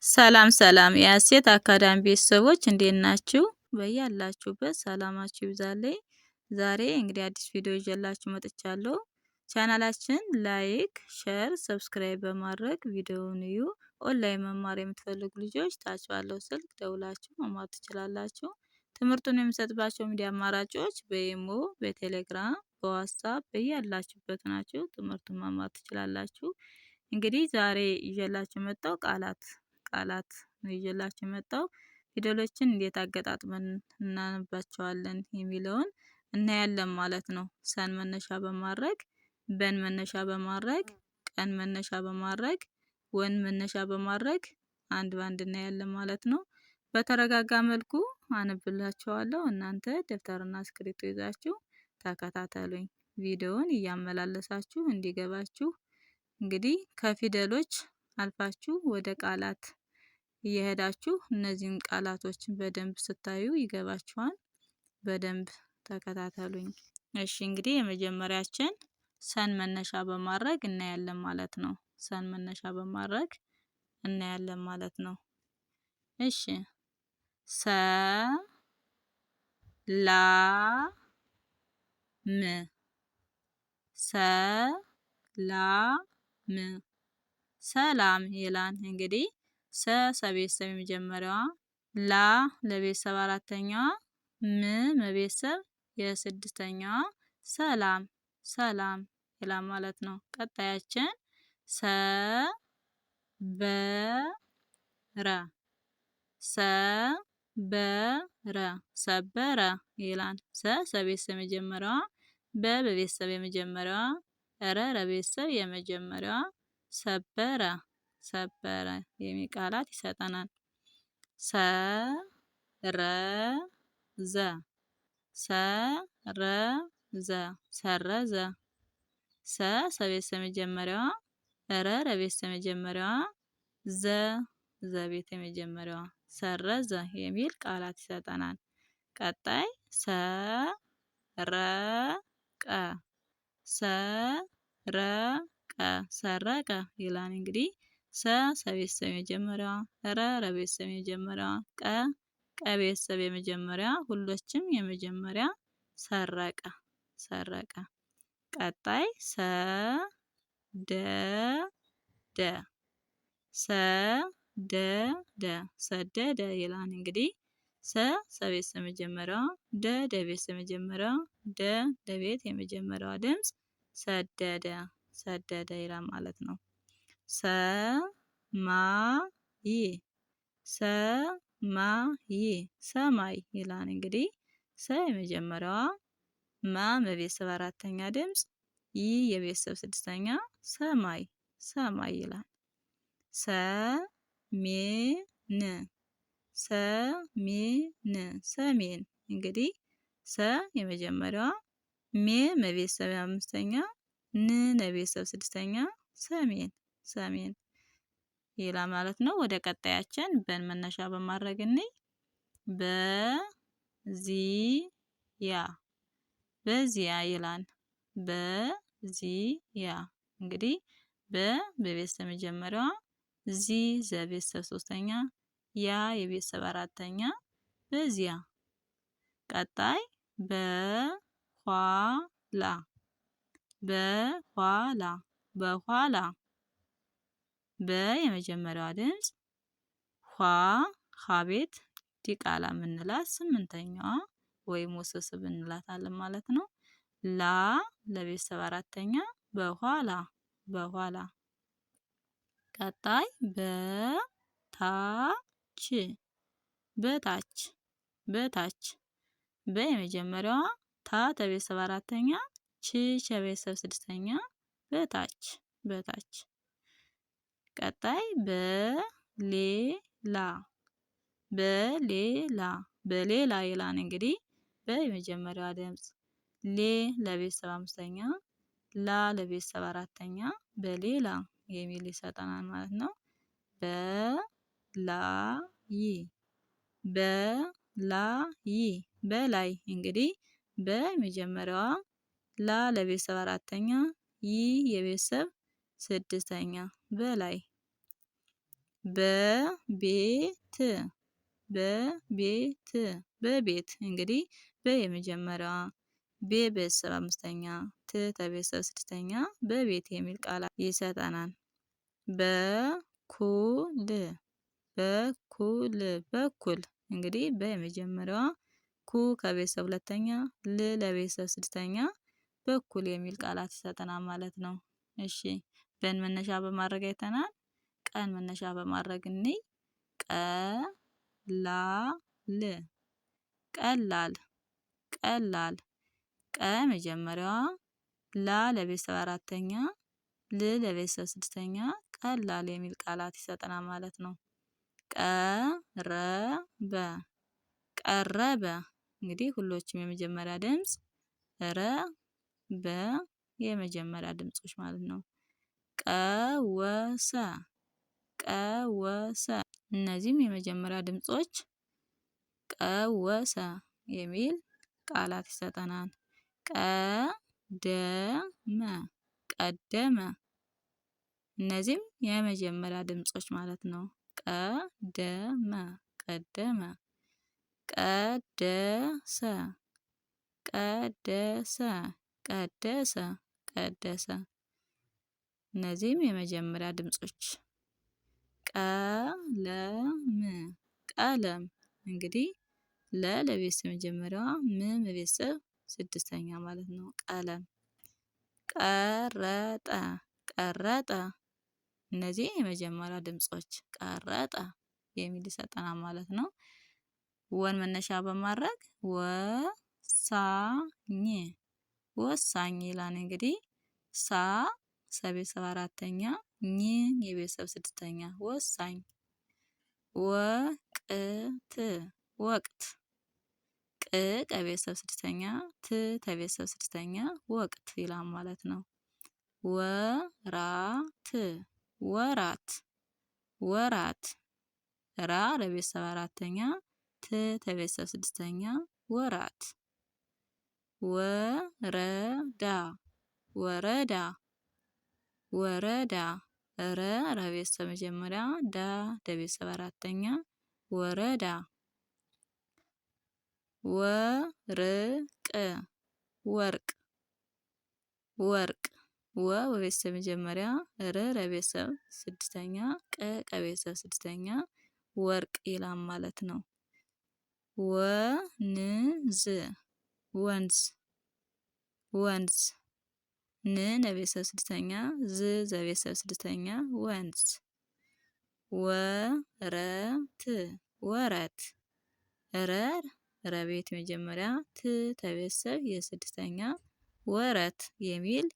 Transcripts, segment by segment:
ሰላም ሰላም የሀሴት አካዳሚ ቤተሰቦች እንዴት ናችሁ? በያላችሁበት ሰላማችሁ ይብዛልኝ። ዛሬ እንግዲህ አዲስ ቪዲዮ ይዤላችሁ መጥቻለሁ። ቻናላችን ላይክ፣ ሼር፣ ሰብስክራይብ በማድረግ ቪዲዮውን እዩ። ኦንላይን መማር የምትፈልጉ ልጆች ታች ባለው ስልክ ደውላችሁ መማር ትችላላችሁ። ትምህርቱን የምሰጥባቸው ሚዲያ አማራጮች በኢሞ፣ በቴሌግራም፣ በዋትስአፕ በያላችሁበት ናችሁ። ትምህርቱን መማር ትችላላችሁ። እንግዲህ ዛሬ ይዤላችሁ መጣው ቃላት ነው ይዤላችሁ መጣው። ፊደሎችን እንዴት አገጣጥመን እናነባቸዋለን የሚለውን እናያለን ማለት ነው። ሰን መነሻ በማድረግ በን መነሻ በማድረግ ቀን መነሻ በማድረግ ወን መነሻ በማድረግ አንድ ባንድ እናያለን ማለት ነው። በተረጋጋ መልኩ አነብላችኋለሁ። እናንተ ደብተርና እስክሪብቶ ይዛችሁ ተከታተሉኝ። ቪዲዮውን እያመላለሳችሁ እንዲገባችሁ እንግዲህ ከፊደሎች አልፋችሁ ወደ ቃላት እየሄዳችሁ እነዚህን ቃላቶችን በደንብ ስታዩ ይገባችኋል። በደንብ ተከታተሉኝ። እሺ እንግዲህ የመጀመሪያችን ሰን መነሻ በማድረግ እናያለን ማለት ነው። ሰን መነሻ በማድረግ እናያለን ማለት ነው። እሺ ሰ ላ ም ሰ ላ ም ሰላም ይላል። እንግዲህ ሰቤተሰብ የመጀመሪያዋ፣ ላ ለቤተሰብ አራተኛዋ፣ ም መቤተሰብ የስድስተኛዋ ሰላም ሰላም ይላል ማለት ነው። ቀጣያችን ሰበረ ሰበረ ሰበረ ይላል። ሰቤተሰብ የመጀመሪያዋ፣ በቤተሰብ የመጀመሪያዋ፣ ለቤተሰብ የመጀመሪያዋ ሰበረ ሰበረ የሚል ቃላት ይሰጠናል። ሰረዘ ሰረዘ ሰረዘ ሰቤተሰብ የመጀመሪያዋ፣ ለቤተሰብ የመጀመሪያዋ፣ ዘቤት የመጀመሪያዋ ሰረዘ የሚል ቃላት ይሰጠናል። ቀጣይ ሰረቀ ሰረቀ ሰረቀ ይላል። እንግዲህ ሰቤተሰብ የመጀመሪያዋ፣ ለቤተሰብ የመጀመሪያዋ፣ ቀቤተሰብ የመጀመሪያ፣ ሁሎችም የመጀመሪያ ሰረቀ ሰረቀ። ቀጣይ ሰደደ ሰደደ ሰደደ ይላል። እንግዲህ ሰቤተሰብ የመጀመሪያዋ፣ ለቤተሰብ የመጀመሪያዋ፣ ለቤት የመጀመሪያዋ ድምፅ ሰደደ ሰደደ ይላል ማለት ነው። ሰማይ ሰማይ ሰማይ ይላል። እንግዲህ የመጀመሪያዋ፣ ማ በቤተሰብ አራተኛ ድምፅ፣ የቤተሰብ ስድስተኛ ሰማይ ሰማይ ይላል። ሰሜን ሰሜን ሰሜን እንግዲህ የመጀመሪያዋ፣ ሜ በቤተሰብ አምስተኛ፣ ን ለቤተሰብ ስድስተኛ ሰሜን ሰሜን ይላል ማለት ነው። ወደ ቀጣያችን በን መነሻ በማድረግ እንይ። በዚያ በዚያ ይላል። በዚያ እንግዲህ በቤተሰብ መጀመሪያዋ፣ ዘቤተሰብ ሶስተኛ፣ ያ የቤተሰብ አራተኛ በዚያ። ቀጣይ በኋላ በኋላ በኋላ የመጀመሪያዋ ድምፅ፣ ሀቤት ዲቃላ የምንላት ስምንተኛዋ ወይም ውስብስብ እንላታለን ማለት ነው። ላ ለቤተሰብ አራተኛ በኋላ በኋላ። ቀጣይ በታች በታች በታች የመጀመሪያዋ፣ ታ ለቤተሰብ አራተኛ፣ ች ለቤተሰብ ስድስተኛ በታች በታች። ቀጣይ በሌላ በሌላ በሌላ ይላል። እንግዲህ የመጀመሪያዋ ድምፅ፣ ለቤተሰብ አምስተኛ፣ ላ ለቤተሰብ አራተኛ በሌላ የሚል ይሰጠናል ማለት ነው። በላይ በላይ በላይ እንግዲህ በመጀመሪያዋ፣ ላ ለቤተሰብ አራተኛ፣ የቤተሰብ ስድስተኛ በላይ በቤት በቤት በቤት እንግዲህ የመጀመሪያዋ ቤተሰብ አምስተኛ ቤተሰብ ስድስተኛ በቤት የሚል ቃላት ይሰጠናል። በኩል በኩል እንግዲህ የመጀመሪያዋ ኩ ከቤተሰብ ሁለተኛ ለቤተሰብ ስድስተኛ በኩል የሚል ቃላት ይሰጠናል ማለት ነው። እሺ በን መነሻ በማድረግ አይተናል። ቀን መነሻ በማድረግ እንይ። ቀላል ቀላል ቀ መጀመሪያዋ ላ ለቤተሰብ አራተኛ ል ለቤተሰብ ስድስተኛ ቀላል የሚል ቃላት ይሰጠናል ማለት ነው። ቀረበ እንግዲህ ሁሎችም የመጀመሪያ ድምጽ ረ በ የመጀመሪያ ድምጾች ማለት ነው። ቀወሰ እነዚህም የመጀመሪያ ድምጾች ቀወሰ የሚል ቃላት ይሰጠናል። ቀደመ እነዚህም የመጀመሪያ ድምጾች ማለት ነው። ቀደመ ቀደሰ እነዚህም የመጀመሪያ ድምጾች። ቀለም እንግዲህ ለቤተሰብ መጀመሪያዋ ቤተሰብ ስድስተኛ ማለት ነው። ቀለም ቀረጠ እነዚህ የመጀመሪያ ድምጾች ቀረጠ የሚል ይሰጠናል ማለት ነው። ወን መነሻ በማድረግ ወሳኝ ይላል። እንግዲህ ቤተሰብ አራተኛ የቤተሰብ ስድስተኛ ወሳኝ። ወቅት ከቤተሰብ ስድስተኛ ከቤተሰብ ስድስተኛ ወቅት ይላል ማለት ነው። ወራት ራ ለቤተሰብ አራተኛ ለቤተሰብ ስድስተኛ ወራት። ወረዳ ረ ለቤተሰብ መጀመሪያ ዳ ለቤተሰብ አራተኛ ወረዳ። ወርቅ በቤተሰብ መጀመሪያ ር ለቤተሰብ ስድስተኛ ከቤተሰብ ስድስተኛ ወርቅ ይላል ማለት ነው። ወንዝ ለቤተሰብ ስድስተኛ ለቤተሰብ ስድስተኛ ወንዝ። ወረት ለቤት መጀመሪያ ለቤተሰብ የስድስተኛ ወረት የሚል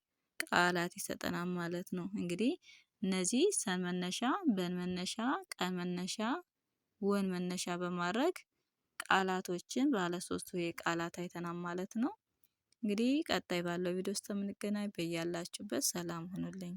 ቃላት ይሰጠናል ማለት ነው። እንግዲህ እነዚህ ሰን መነሻ በን መነሻ ቀን መነሻ ወን መነሻ በማድረግ ቃላቶችን ባለ ሶስት ቃላት አይተናል ማለት ነው። እንግዲህ ቀጣይ ባለው ቪዲዮ ውስጥ የምንገናኝ በያላችሁበት ሰላም ሁኑልኝ።